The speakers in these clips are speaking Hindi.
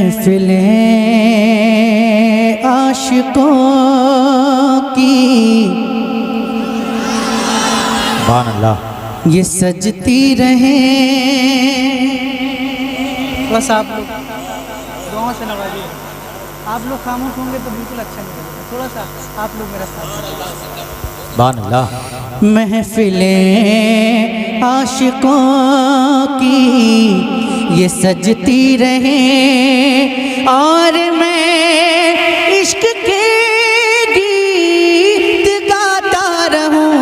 महफिलें आशिकों की सुभान अल्लाह ये सजती रहें। बस आप लोग दुआ से नवाजिए। आप लोग खामोश होंगे तो बिल्कुल अच्छा नहीं लगेगा। थोड़ा सा आप लोग मेरा साथ। सुभान अल्लाह। महफिलें आशिकों की ये सजती रहें और मैं इश्क के गीत गाता रहूं।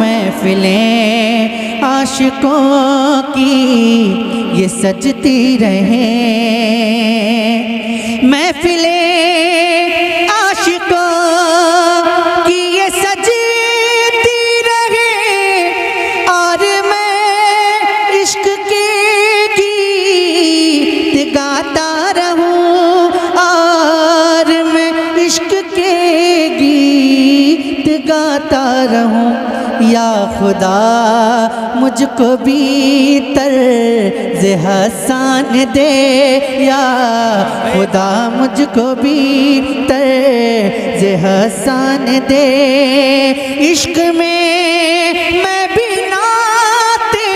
महफिलें आशिकों की ये सजती रहें। महफिलें आशिकों की ये सजती रहें और मैं इश्क के गीत गाता रहूं। और मैं इश्क के गीत गाता रहूं। या खुदा मुझको भी तर्ज़ हसन दे। या खुदा मुझको भी तर्ज़ हसन दे। इश्क में मैं भी नाते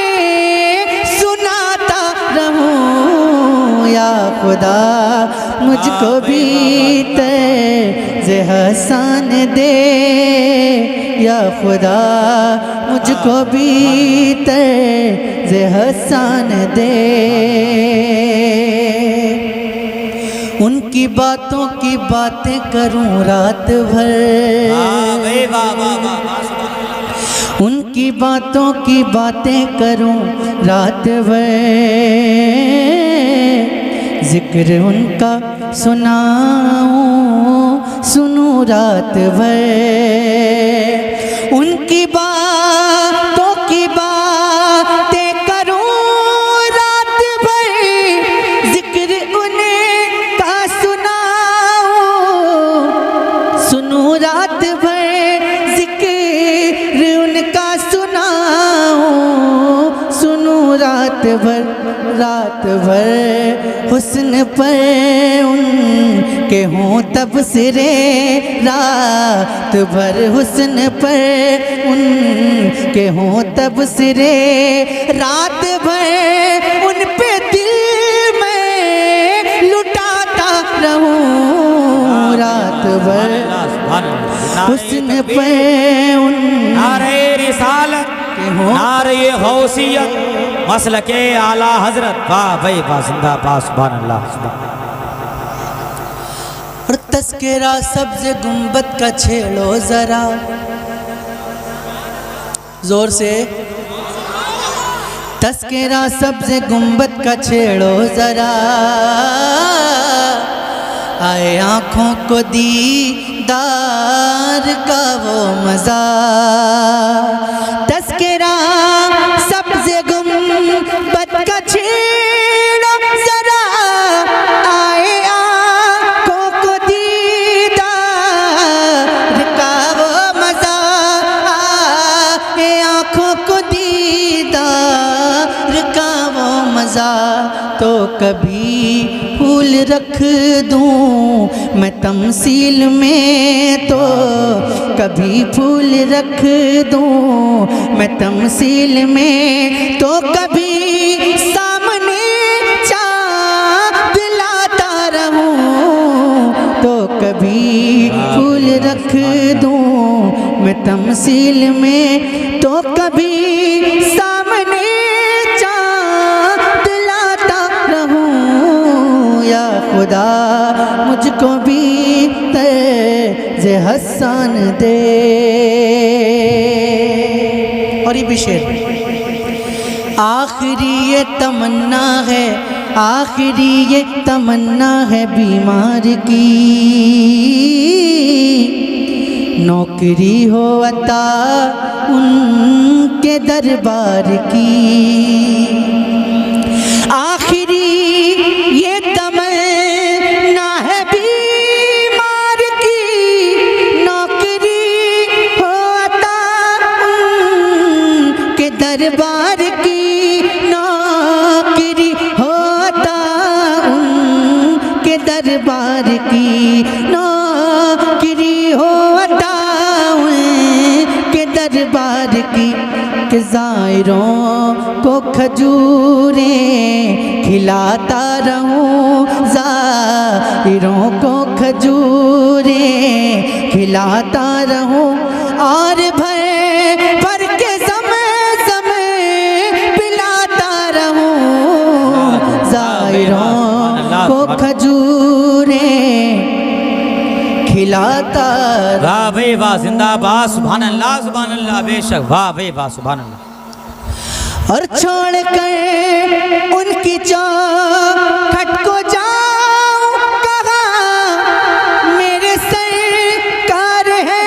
सुनाता रहूं। या खुदा मुझको भी तर्ज़ हसन दे। या खुदा मुझको भी तर्ज़ हसन दे। उनकी बातों की बातें करूं रात भर। उनकी बातों की बातें करूं रात भर। जिक्र उनका सुनाऊं सुनूं रात भर। उनकी बातों की बातें करूं रात भर। जिक्र उनका सुनाऊं सुनूं रात भर। जिक्र उनका सुनाऊं सुनूं रात भर। रात भर हुस्न पर उनके हों तबसरे। रात भर हुस्न पर उनके हों तबसरे। रात भर उन पे दिल में लुटाता रहूं। रात भर हुस्न पर उन नारे रिसालत नारे गौसियत मसलके आला हजरत। वाह भाई वाह जिंदाबाद। सुभान अल्लाह। और तस्करा सब्ज़ गुंबद का छेड़ो जरा जोर से। तस्करा सब्ज़ गुंबद का छेड़ो जरा। आए आँखों को दीदार का वो मज़ा। तस्करा सब्ज़ गुंबद का छेड़ो जरा। आए आँखों को दीदार का वो मज़ा। आए आँखों को दीदार का वो मज़ा। तो कभी फूल रख दूं मैं तमसील में। तो कभी फूल रख दूं मैं तमसील में। तो कभी सामने चाँद लाता रहूं। तो कभी फूल रख दूं मैं तमसील में। तो कभी सामने चाँद लाता रहूं। या खुदा मुझको भी तर्ज़ हसन दे। और ये भी शेर आखिरी ये तमन्ना है। आखिरी ये तमन्ना है बीमार की। नौकरी हो अता उनके दरबार की। आखिरी ये तमन्ना है बीमार की। नौकरी हो अता उनके दरबार की। नौकरी हो अता उन दरबार की नौकरी हो अताउल के दरबार की कि ज़ायरों को खजूरें खिलाता रहूं, ज़ायरों को खजूरें खिलाता रहूं और भर भर के ज़म-ज़म पिलाता रहूं, ज़ायरों को खजूरें खिलाता। वाह भाई वाह, जिंदाबाद, सुभान अल्लाह बेशक, वाह भाई वाह, सुभान अल्लाह। और छोड़ कर उनकी चौखट को जाऊं कहाँ, मेरे सरकार है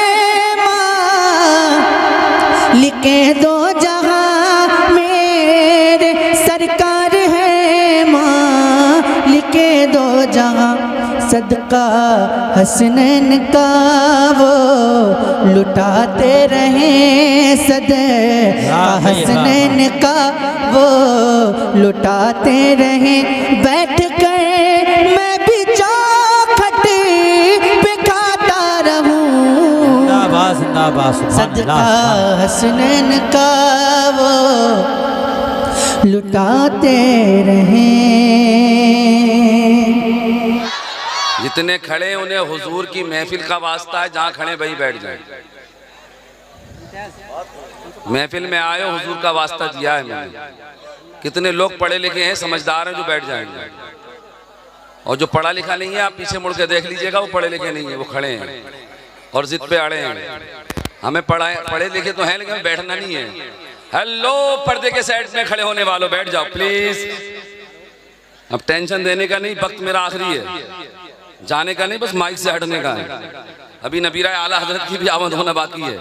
माँ, लिखे दो जहाँ मेरे सरकार है माँ, लिखे दो जहाँ सदका हसनैन का वो लुटाते रहें, सदका हसनैन का वो लुटाते रहें। बैठ कर मैं भी चौखट पे खाता रहूं, जिंदाबाद जिंदाबाद, सुभान सदका अल्लाह। हसनैन का वो लुटाते रहें। जितने खड़े उन्हें हुजूर की महफिल का वास्ता है, जहाँ खड़े वहीं बैठ जाए। महफिल में आए हो, हुजूर का वास्ता दिया है मैंने। कितने लोग पढ़े लिखे हैं, समझदार हैं, जो बैठ जाएंगे, और जो पढ़ा लिखा नहीं है आप पीछे मुड़ के देख लीजिएगा, वो पढ़े लिखे नहीं है, वो खड़े हैं और जिद पे अड़े हैं। हमें पढ़े लिखे तो हैं, लेकिन बैठना नहीं है। हेलो, पर्दे के साइड में खड़े होने वालों, बैठ जाओ प्लीज। अब टेंशन देने का नहीं, वक्त मेरा आखिरी है, जाने का नहीं, बस माइक से हटने का है। अभी नबीरा आला हजरत की भी आमद होना बाकी है,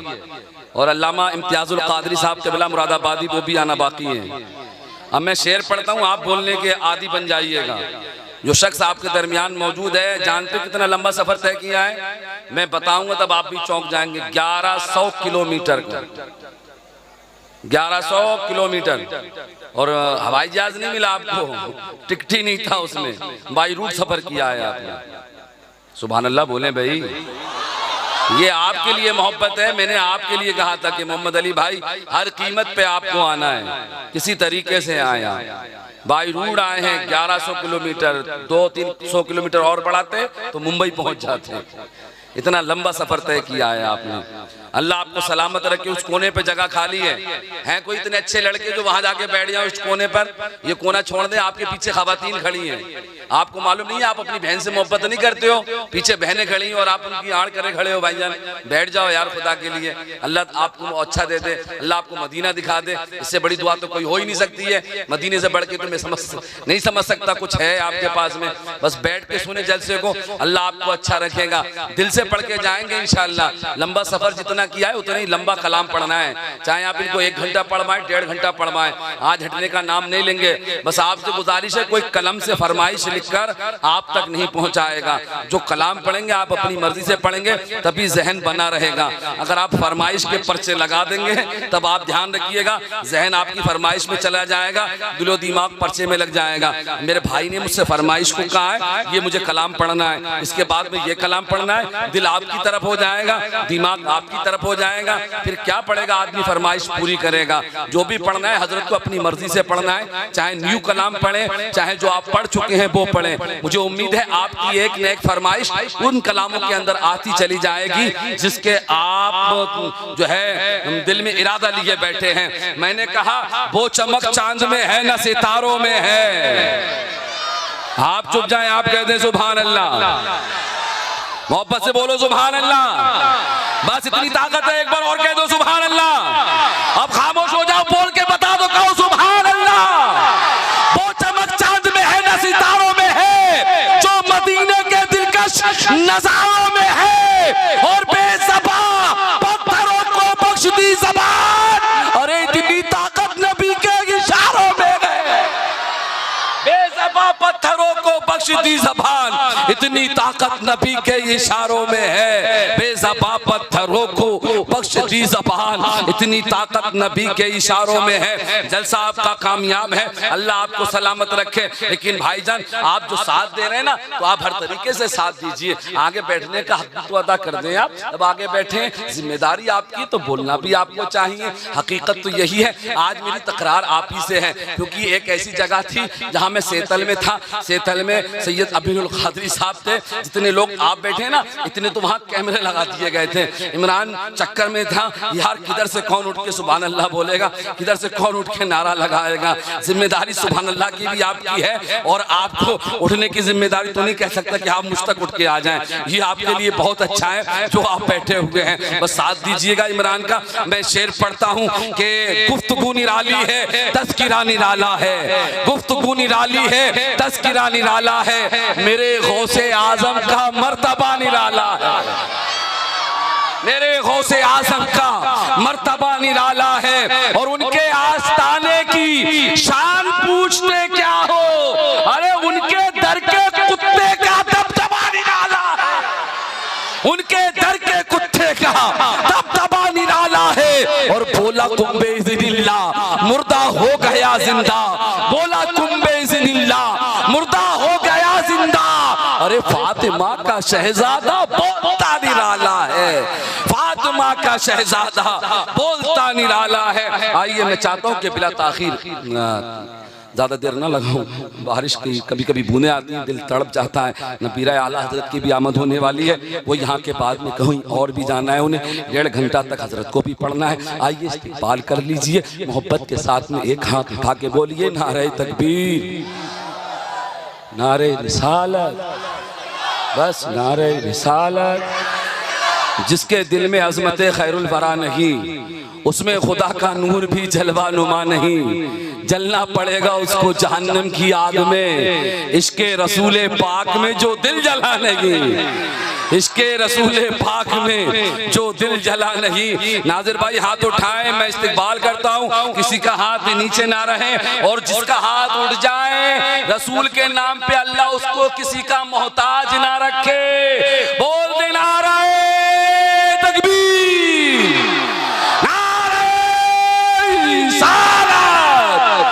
और अल्लामा इम्तियाजुल कादरी साहब क़िबला मुरादाबादी वो भी आना बाकी है। अब मैं शेर पढ़ता हूँ, आप बोलने के आदी बन जाइएगा। जो शख्स आपके दरमियान मौजूद है, जानते कितना लंबा सफर तय किया है, मैं बताऊंगा तब आप भी चौंक जाएंगे। 1100 किलोमीटर, 1100 किलोमीटर, और हवाई जहाज नहीं मिला आपको, टिकट ही नहीं था उसमें, बाई रूट सफर किया है आपने। सुभान अल्लाह बोले भाई, ये आपके लिए मोहब्बत है। मैंने आपके लिए कहा था कि मोहम्मद अली भाई हर कीमत पे आपको आना है, किसी तरीके से आया। बाई रूट आए हैं 1100 किलोमीटर, 200-300 किलोमीटर और बढ़ाते तो मुंबई पहुंच जाते। इतना लंबा सफर तय किया है आपने। अल्लाह आपको सलामत रखे। उस कोने पे जगह खाली है, हैं कोई इतने अच्छे लड़के जो वहां जाके बैठ जाए उस कोने पर? ये कोना छोड़ दें, आपके पीछे खवातीन खड़ी हैं। आपको मालूम नहीं है, आप अपनी बहन से मोहब्बत नहीं करते हो, पीछे बहनें खड़ी हैं और आप उनकी आड़ करे खड़े हो। भाईजान बैठ जाओ यार, खुदा के लिए। अल्लाह आपको अच्छा दे दे, अल्लाह आपको मदीना दिखा दे, इससे बड़ी दुआ तो कोई हो ही नहीं सकती है। मदीने से बढ़ के तो मैं नहीं समझ सकता कुछ है आपके पास में। बस बैठ के सुने जलसे को, अल्लाह आपको अच्छा रखेगा। दिल से पढ़ के जाएंगे इंशाअल्लाह। लंबा सफर जितना किया है उतना ही लंबा कलाम पढ़ना है, चाहे आप इनको 1 घंटा पढ़वाएं, 1.5 घंटा पढ़वाएं। आज हटने का नाम नहीं लेंगे। बस आपसे गुजारिश है, कोई कलम से फरमाइश लिखकर आप तक नहीं पहुंचाएगा। जो कलाम पढ़ेंगे आप अपनी मर्जी से पढ़ेंगे, तभी जहन बना रहेगा। अगर आप फरमाइश के पर्चे लगा देंगे, तब आप ध्यान रखिएगा, जहन आपकी फरमाइश में चला जाएगा, दिलो दिमाग पर्चे में लग जाएगा। मेरे भाई ने मुझसे फरमाइश को कहा है, ये मुझे कलाम पढ़ना है, इसके बाद में ये कलाम पढ़ना है। दिल आपकी तरफ हो जाएगा, दिमाग आपकी तरफ हो जाएगा, फिर क्या पढ़ेगा आदमी, फरमाइश पूरी करेगा। जो भी पढ़ना है हजरत को अपनी मर्जी से पढ़ना है, चाहे न्यू कलाम पढ़े, चाहे जो आप पढ़ चुके हैं वो पढ़े। मुझे उम्मीद है आपकी एक न एक फरमाइश उन कलामों के अंदर आती चली जाएगी जिसके आप जो है दिल में इरादा लिए बैठे हैं। मैंने कहा वो चमक चांद में है ना सितारों में है। आप चुप जाएं, आप कह दें सुभान अल्लाह, मोहब्बत से बोलो सुभान अल्लाह। बस इतनी ताकत है, एक बार और कह दो सुभान अल्लाह। अब खामोश हो जाओ, बोल के बता दो, कहो सुभान अल्लाह। वो चमक चांद में है ना सितारों में है, जो मदीने के दिलकश नज़ारों में है, और बेज़बां पत्थरों को बख्श दी ज़बान। अरे इतनी ताकत नबी के इशारों में है, बेज़बां पत्थरों को बख्श बख्श दी ज़बान, इतनी ताकत नबी के इशारों में है, बेज़बां पत्थरों को बख्श दी ज़बान, इतनी ताकत नबी के इशारों में है। जलसा आपका कामयाब है, अल्लाह आपको सलामत रखे। लेकिन भाईजान आप जो साथ दे रहे हैं ना, तो आप हर तरीके से साथ दीजिए। आगे बैठने का हक तो अदा कर दें आप, अब आगे बैठे, जिम्मेदारी आपकी, तो बोलना भी आपको चाहिए। हकीकत तो यही है, आज मेरी तकरार आप ही से है, क्योंकि एक ऐसी जगह थी जहां मैं सेतल में था, सेतल में सैयद अब्दुल कादरी साहब थे, जितने लोग आप बैठे ना इतने तो वहां कैमरे लगा दिए गए थे। इमरान चक्कर में था, यार किधर से कौन उठ के सुभान अल्लाह बोलेगा, किधर से कौन उठ के नारा लगाएगा। जिम्मेदारी सुभान अल्लाह की भी आपकी है, और आपको उठने की जिम्मेदारी तो नहीं कह सकता कि आप मुझ तक उठ के आ जाएं, ये आपके लिए बहुत अच्छा है जो आप बैठे हुए हैं, बस साथ दीजिएगा इमरान का। मैं शेर पढ़ता हूँ कि गुफ्तगू निराली है, तज़किरा निराला है, गुफ्तगू निराली है, तज़किरा निराला है, मेरे गौसे आज़म का मर्तबा निराला है, मेरे गौसे आज़म का मर्तबा निराला है, और उनके आस्ताने की शान पूछते क्या हो, अरे उनके दर के कुत्ते का दबदबा निराला है, उनके दर के कुत्ते का दबदबा निराला है। और बोला कुंबे इज़्निल्लाह मुर्दा हो गया जिंदा, बोला कुंबे इज़्निल्लाह मुर्दा हो गया जिंदा, अरे फातिमा का शहजादा बोलता निराला है, फातिमा का शहजादा बोलता निराला है। आइए मैं चाहता हूँ कि बिला ताखीर ज़्यादा देर ना लगाऊं, बारिश की कभी कभी बूंदें आती हैं, दिल तड़प जाता है। नबीरा आला हजरत की भी आमद होने वाली है, वो यहाँ के बाद में कहीं और भी जाना है, उन्हें 1.5 घंटा तक हजरत को भी पढ़ना है। आइए इस्तिक़बाल कर लीजिए, मोहब्बत के साथ में एक हाथ उठा के बोलिए नारे तकबीर, नारे रिसालत, बस नारे रिसालत। जिसके दिल में अज़मत खैरुल वरा नहीं, उसमें खुदा का नूर भी जलवा नुमा नहीं, जलना पड़ेगा उसको जहन्नम की आग में। इश्के रसूले पाक में जो दिल जला नहीं, इश्के रसूले पाक में जो दिल जला नहीं। नाज़िर भाई हाथ उठाएं, मैं इस्तिक़बाल करता हूँ, किसी का हाथ नीचे ना रहे, और जिसका हाथ उठ जाए रसूल के नाम पे अल्लाह उसको किसी का मोहताज ना रखे। बोल दे नारे तकबीर, नारे रिसालत,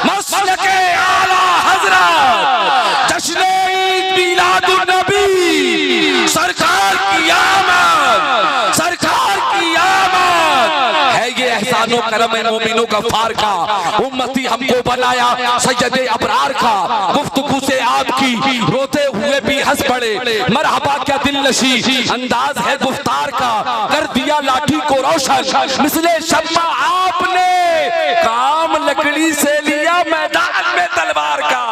मसलके आला हज़रत, जश्न ईद मिलादुन नबी, सरकार की आमद, सरकार की आमद है। ये एहसानो करम मोमिनो गफ्फार का, उम्मती हमको बनाया सैयदे अबरार का, गुफ्तगू से आपकी रोते हुए भी हंस पड़े, मरहबा क्या दिल नशी अंदाज है गुफ्तार का, कर दिया लाठी को रोशन मिसले शम्मा आपने, काम लकड़ी से लिया मैदान में तलवार का।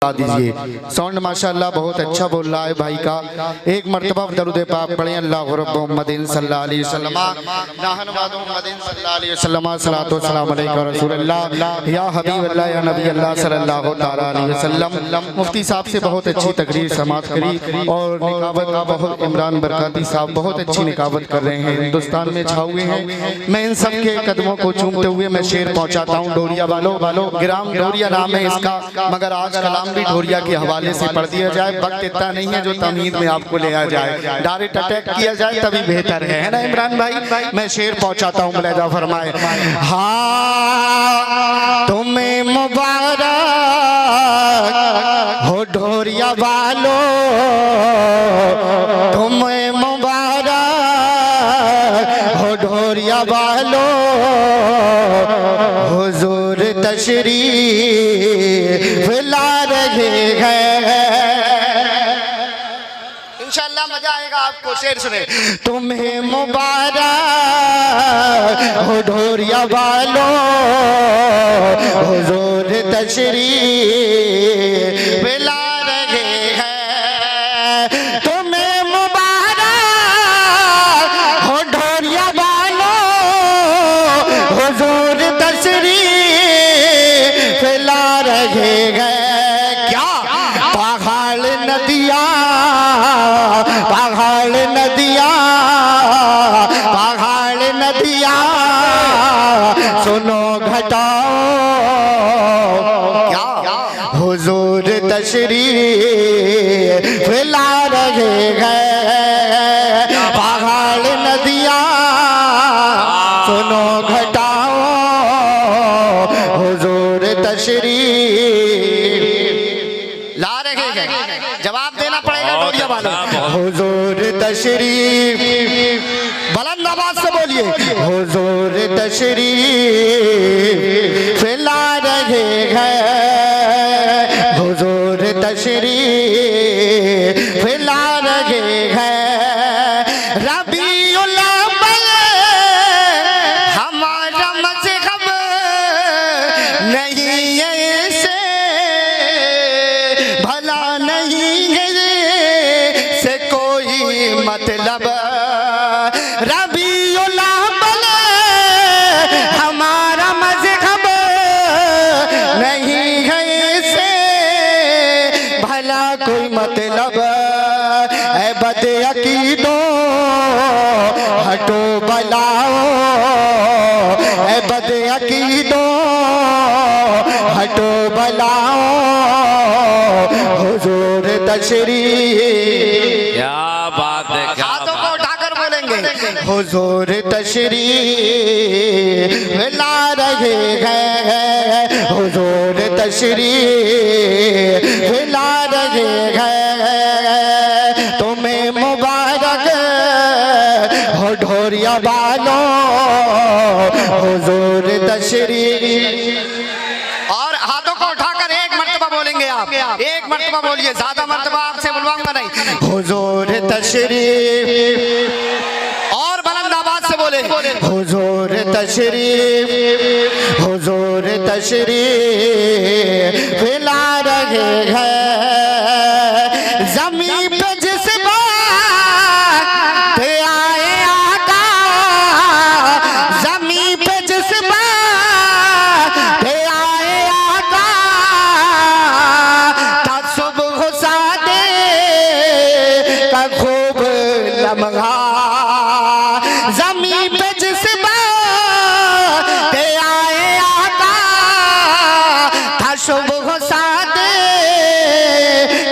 दीजिए साउंड माशाअल्लाह बहुत अच्छा बोल रहा है भाई का। एक मर्तबा दरूद पाक पढ़ें, अल्लाह रब्ब मुहम्मदिन सल्लल्लाहु अलैहि वसल्लम, नाहन वादु मुहम्मदिन सल्लल्लाहु अलैहि वसल्लम, सलातो सलाम अलैका रसूलल्लाह या हबीब अल्लाह या नबी अल्लाह सल्लल्लाहु तआला अलैहि वसल्लम। मुफ्ती साहब से बहुत अच्छी तकरीर समाअत करी, और निकाबत बहुत इमरान बरकाती साहब बहुत अच्छी निकाबत कर रहे हैं, हिंदुस्तान में छा हुए हैं। मैं इन सब के कदमों को चूमते हुए मैं शेर पहुँचाता हूँ। डोरिया वालों, ग्राम डोरिया नाम है इसका, मगर आज कलाम भी ढोरिया के हवाले से पढ़ दिया जाए, वक्त इतना नहीं है जो तमीद में आपको ले आ जाए, डायरेक्ट अटैक किया जाए तभी बेहतर है ना इमरान भाई। मैं शेर पहुंचाता हूँ, मुलाहिजा फरमाए। हाँ तुम्हें मुबारक हो ढोरिया वालों, तुम्हें मुबारक हो ढोरिया वालों, हुजूर तशरीफ ला रहे हैं। इंशाअल्लाह मजा आएगा आपको। शेर सुने। तुम्हें मुबारक हो ढोरिया वालों, हुजूर तशरीफ ला नदिया, पहाड़ नदिया, पहाड़ नदिया, सुनो घटाओ क्या हुजूर तशरीफ ला रहे हैं। पहाड़ नदिया सुनो घटाओ हुजूर तशरीफ ला रहे हैं। जवाब देना पड़ेगा डोरिया वालों। हुजूर तशरीफ, बुलंद आवाज से बोलिए, हुजूर तशरीफ ला रहे हैं। हुजूर तशरीफ ला रहे हैं। रबीउल अव्वल हमारा मज़हब नहीं है से भला नहीं है से कोई मतलब। रबीउल अव्वल हमारा मज़हब नहीं है से भला कोई मतलब। ऐ बदअकीदो हटो बलाओ, ऐ बदअकीदो हटो बलाओ हुजूर तशरीफ। क्या बात है, क्या हाथों को बात उठाकर बोलेंगे हुजूर तशरीफ ला रहे हैं। हुजूर तशरीफ ला रहे हैं। तुम्हें मुबारक हो ढोरिया वालों हुजूर तशरीफ। और हाथों को उठाकर एक मर्तबा बोलेंगे आप, एक मर्तबा बोलिए, ज्यादा मर्तबा आपसे बुलवाऊंगा नहीं। हुजूर तशरीफ, और बुलंद आवाज से बोले हुजूर तशरीफ, हुजूर तशरीफ ला रहे हैं। ज़मीं पे जिस बात आए आका, ज़मीं पे जिस बात आए आका, था सुबह सादे का खूब लम्हा। ज़मीं पे जिस बात आए आका, था सुबह सादे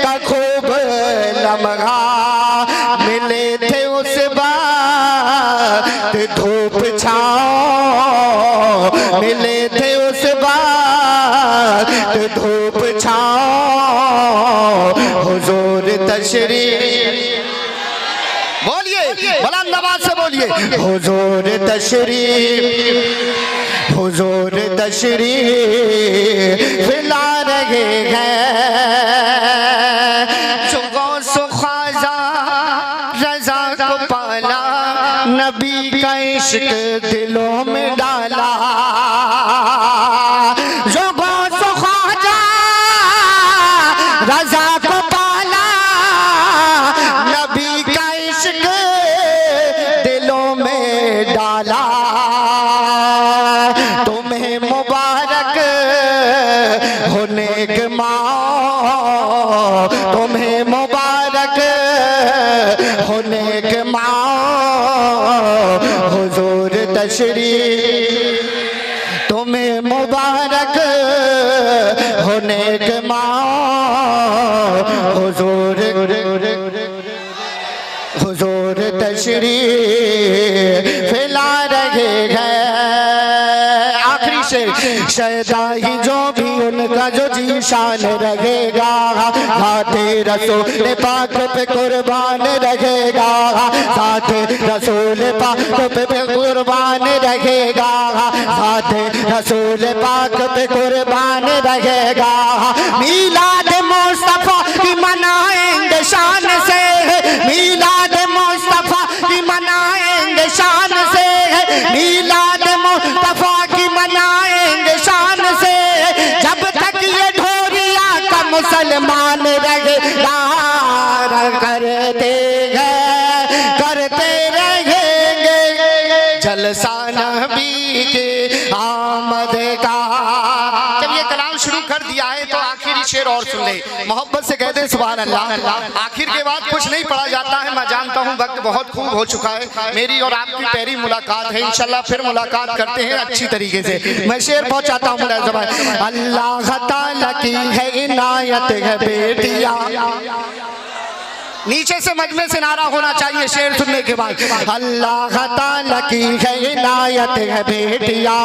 का खूब लम्हा। मिले थे उस बात धूप छाओ, मिले थे उस बात धूप छाओ हुजूर तशरीफ। बोलिए, बुलंद आवाज से बोलिए, हुजूर तशरीफ, हुजूर तशरीफ ला रहे हैं। गौसो ख्वाजा रजा को पाला, नबी का इश्क दिलों में डाला। जो गौसो ख्वाजा रजा को पाला, नबी का इश्क दिलों में डाला। तुम्हें मुबारक हो नेक माओ, तुम्हें मुबारक हो नेक माओ हुजूर तशरीफ। तुम्हें मुबारक हो नेक माओ हुजूर, हुजूर तशरीफ ला रहे हैं। आखिरी शेर, शैदा ही जो भी उनका जो जीशान रहेगा, साथे रसूल पाक पे कुर्बान रहेगा, साथे रसूल पाक पे कुर्बान रहेगा, साथे रसूल पाक पे कुर्बान रहेगा। मीलाद मुस्तफा की मनाएंगे शान से, मीलाद मुस्तफा की मनाएंगे शान से, मीलाद मुस्तफा की मनाएंगे शान से। जब तक ये ढोरिया का मुसलमान रहेगा, करते रहेंगे जलसा नबी के आमद का। जब ये कलाम शुरू कर दिया है तो आखिरी शेर और सुन ले, मोहब्बत से कहते हैं सुभान अल्लाह। आखिर के बाद कुछ नहीं पढ़ा जाता है। मैं जानता हूँ वक्त बहुत खूब हो चुका है। मेरी और आपकी पहली मुलाकात है, इंशाल्लाह फिर मुलाकात करते हैं अच्छी तरीके से। मैं शेर पहुंचाता हूँ मुलाज़िम भाई। अल्लाह ताला की है इनायत है बेटिया, नीचे से मजमे से नारा होना चाहिए शेर सुनने के बाद। अल्लाह ताला की है इनायत है बेटिया,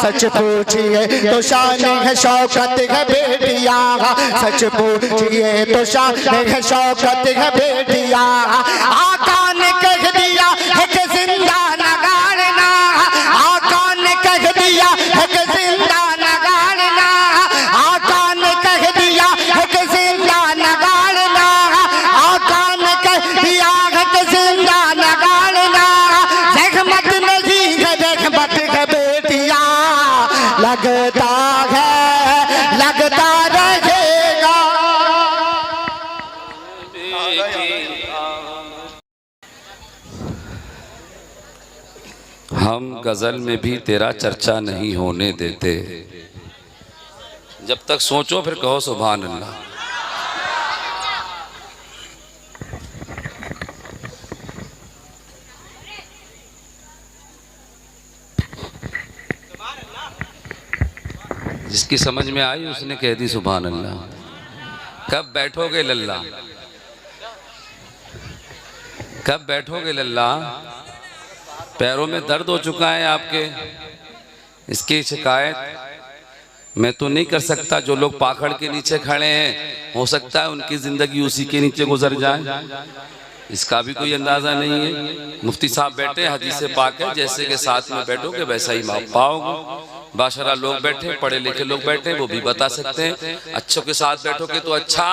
सच पूछिए तो शान है शौकत है बेटिया, सच पूछिए तो शान है शौकत है बेटिया। आका ने कह दिया है कि जिंदा न गाड़ना, आका ने कह दिया है कि जिंदा न गाड़ना, आका ने कह दिया है कि जिंदा न गाड़ना, आका ने कह दिया है कि जिंदा न गाड़ना। रहमत नहीं है रहमत है बेटिया, लगता है लगता रहेगा। हम गजल में भी तेरा चर्चा नहीं होने देते। जब तक सोचो फिर कहो सुभान अल्लाह। जिसकी समझ में आई उसने कह दी सुभान अल्लाह। कब बैठोगे लल्ला, कब बैठोगे लल्ला? पैरों में दर्द हो चुका है आपके, इसकी शिकायत मैं तो नहीं कर सकता। जो लोग पाखड़ के नीचे खड़े हैं हो सकता है उनकी जिंदगी उसी के नीचे गुजर जाए, इसका भी कोई अंदाजा नहीं है। मुफ्ती साहब बैठे, हदीस पाक है जैसे के साथ में बैठोगे वैसा ही माप पाओगे। बाशरा लोग बैठे, पढ़े लिखे लोग बैठे, वो भी बता सकते हैं। अच्छों के साथ बैठोगे तो अच्छा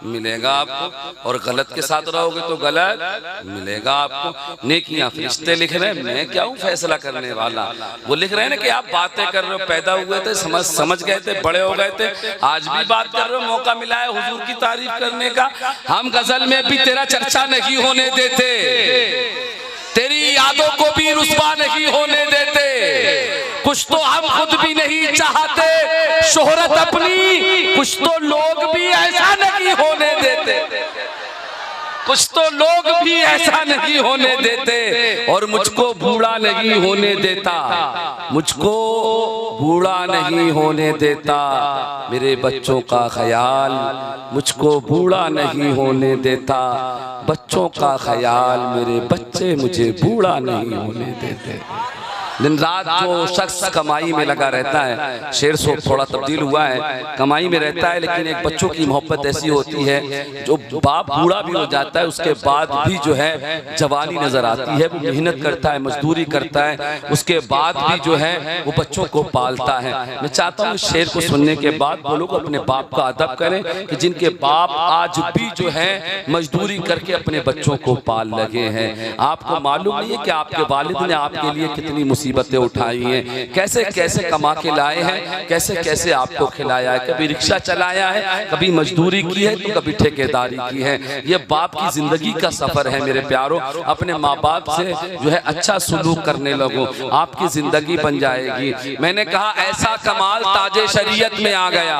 मिलेगा आपको, और गलत के साथ रहोगे तो गलत मिलेगा आपको। नेकियां फरिश्ते लिख रहे हैं, मैं क्या हूँ फैसला करने वाला। वो लिख रहे हैं ना कि आप बातें कर रहे हो, पैदा हुए थे, समझ गए थे, बड़े हो गए थे, आज भी बात कर रहे हो, मौका मिला है हुजूर की तारीफ करने का। हम गजल में भी तेरा चर्चा नहीं होने देते, तेरी यादों को भी रुस्वा नहीं होने देते। कुछ तो हम खुद भी नहीं चाहते शोहरत अपनी, कुछ तो लोग भी ऐसा नहीं होने देते, कुछ तो लोग भी ऐसा नहीं होने देते। और मुझको बूढ़ा नहीं होने देता, मुझको बूढ़ा नहीं होने देता। मेरे बच्चों का ख्याल मुझको बूढ़ा नहीं होने देता, बच्चों का ख्याल मेरे बच्चे मुझे बूढ़ा नहीं होने देते। दिन रात जो शख्स कमाई में लगा रहता है, शेर सो थोड़ा तब्दील हुआ है, कमाई में रहता है, लेकिन एक बच्चों की मोहब्बत ऐसी होती है, जो बाप बूढ़ा भी हो जाता है उसके बाद भी जो है जवानी नजर आती है। वो मेहनत करता है, मजदूरी करता है, उसके बाद भी जो है वो बच्चों को पालता है। मैं चाहता हूँ शेर को सुनने के बाद वो लोग अपने बाप का अदब करें कि जिनके बाप आज भी जो है मजदूरी करके अपने बच्चों को पाल लगे हैं। आपको मालूम नहीं है कि आपके वालिद ने आपके लिए कितनी मुसीबतें उठाई हैं, कैसे कैसे कमा के लाए हैं, कैसे कैसे आपको खिलाया है। कभी रिक्शा चलाया है, कभी मजदूरी की है, तो कभी ठेकेदारी की है। ये बाप की जिंदगी का सफर है मेरे प्यारों। अपने माँ बाप से जो है अच्छा सुलूक करने लगो, आपकी जिंदगी बन जाएगी। मैंने कहा ऐसा कमाल ताजे शरीयत में आ गया।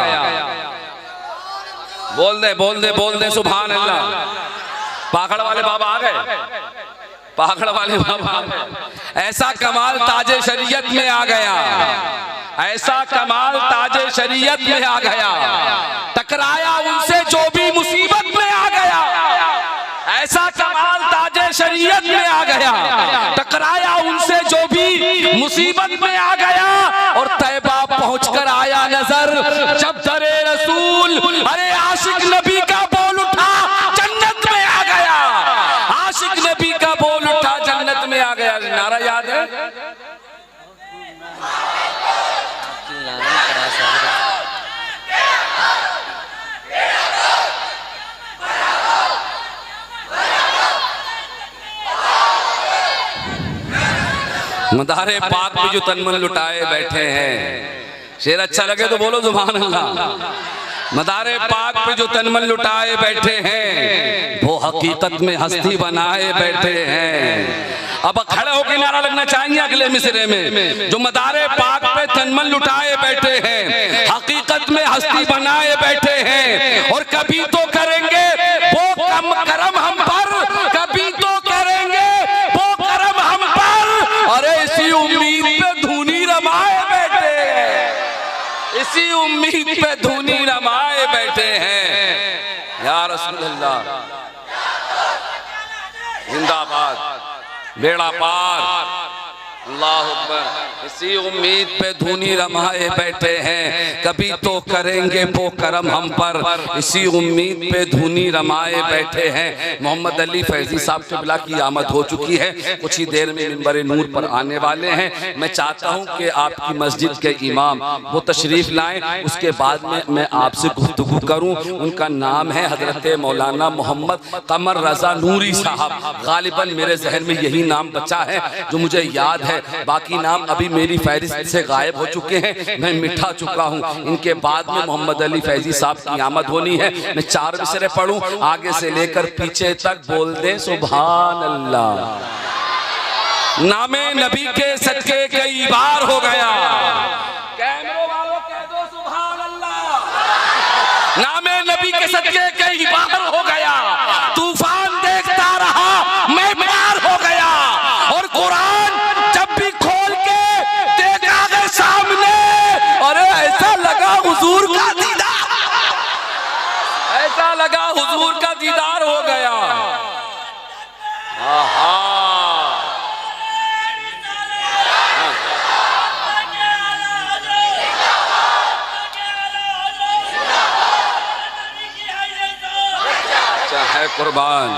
बोल दे बोल दे बोल दे सुभान अल्लाह। पाखड़ वाले बाबा आ गए, पाखड़ वाले बाबा। ऐसा कमाल ताजे शरीयत में आ गया, ऐसा कमाल ताजे शरीयत में आ गया। टकराया उनसे जो भी मुसीबत में आ गया, ऐसा कमाल ताजे शरीयत में आ गया। टकराया उनसे जो भी मुसीबत में आ गया, और तैबा पहुंचकर आया नजर जब दरे रसूल। अरे आशिक नबी का बोल उठा जन्नत में आ गया, आशिक नबी का बोल उठा जन्नत में आ गया। नारा याद है? मदारे पाक पे जो तनमन लुटाए बैठे हैं, शेर अच्छा लगे तो बोलो सुभान अल्लाह। मदारे पाक पे जो तनमन लुटाए बैठे हैं, वो हकीकत में हस्ती बनाए बैठे हैं। अब खड़े होकर नारा लगना चाहिए अगले मिसरे में, जो मदारे पाक पे तनमन लुटाए बैठे हैं, हकीकत हकीकत में हस्ती बनाए बैठे हैं और कभी तो करेंगे वो कम करम हम पर, कभी तो करेंगे वो करम हम पर। अरे इसी उम्मीद पे धुनी रमाए बैठे हैं, इसी उम्मीद पे धुनी रमाए बैठे हैं। या रसूल अल्लाह जिंदाबाद, बेड़ा पार, अल्लाह अकबर। इसी उम्मीद पे धुनी रमाए बैठे हैं, कभी तो करेंगे वो करम हम पर, इसी उम्मीद पे धुनी रमाए बैठे हैं। मोहम्मद अली फैजी साहब क़िबला की आमद हो चुकी है, कुछ ही देर में मिंबर नूर पर आने वाले हैं। मैं चाहता हूं कि आपकी मस्जिद के इमाम वो तशरीफ लाएं, उसके बाद में मैं आपसे गुफ्तगू करूं। उनका नाम है हजरत मौलाना मोहम्मद कमर रजा नूरी साहब। गालिबन मेरे जहन में यही नाम बचा है जो मुझे याद है, बाकी नाम अभी मेरी फहरिस्त से गायब हो चुके हैं, मैं मिटा चुका हूं। इनके बाद में मोहम्मद अली फैजी साहब की आमद होनी है। मैं 4 मिसरे पढ़ूं, आगे से लेकर पीछे तक बोल दे सुभान अल्लाह। नामे नबी के सदके कई बार हो गया, कैमरों वालों कह दो सुभान अल्लाह। नामे नबी के सदके कई बार हो गया, तूफान देखता रहा मैं प्यार हो गया। और कुरान जब भी खोल के देखा गए सामने, अरे ऐसा लगा हुजूर का दीदार, ऐसा लगा हुजूर का दीदार हो गया। आहा चाहे कुर्बान।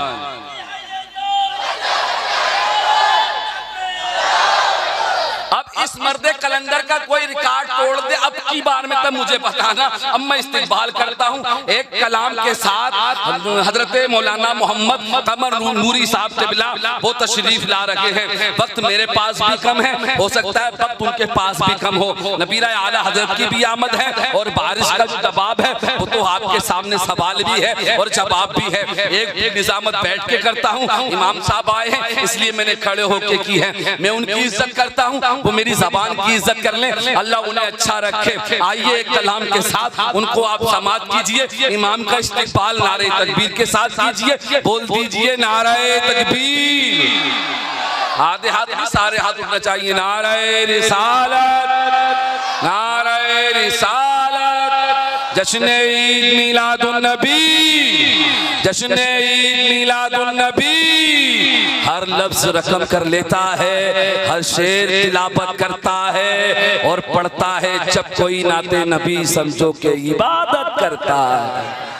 इस मर्दे कलंदर का कोई रिकॉर्ड तोड़ दे अब की बार में, तब मुझे बताना। अब मैं इस्तिकबाल करता हूँ एक कलाम के साथ हजरत मौलाना मोहम्मद कमर नूरी साहब क़िबला वो तशरीफ ला रहे हैं। वक्त मेरे पास भी कम है, हो सकता है वक्त उनके पास भी कम हो। नबीरा आला हजरत की भी आमद है और बारिश का जो दबाव है वो तो आपके सामने सवाल भी है और जवाब भी है। एक निजामत बैठ के करता हूँ, इमाम साहब आए हैं इसलिए मैंने खड़े होके की है। मैं उनकी इज्जत करता हूँ, वो मेरी ज़बान की इज्जत कर लें, अल्लाह उन्हें अच्छा रखे। आइए एक कलाम के साथ उनको आप समाअत कीजिए। इमाम का इस्तिक़बाल नारे तकबीर के साथ कीजिए, बोल दीजिए नारे तकबीर। आधे हाथ भी सारे हाथ उठना चाहिए। नारे रिसालत, नारे रिसालत, जश्न ईद मिलादुन नबी, जश्न ईद मिलादुन नबी। हर लफ्ज रकम कर लेता है, हर शेर तिलावत करता है और पढ़ता है। जब कोई नाते नबी समझो के इबादत करता है।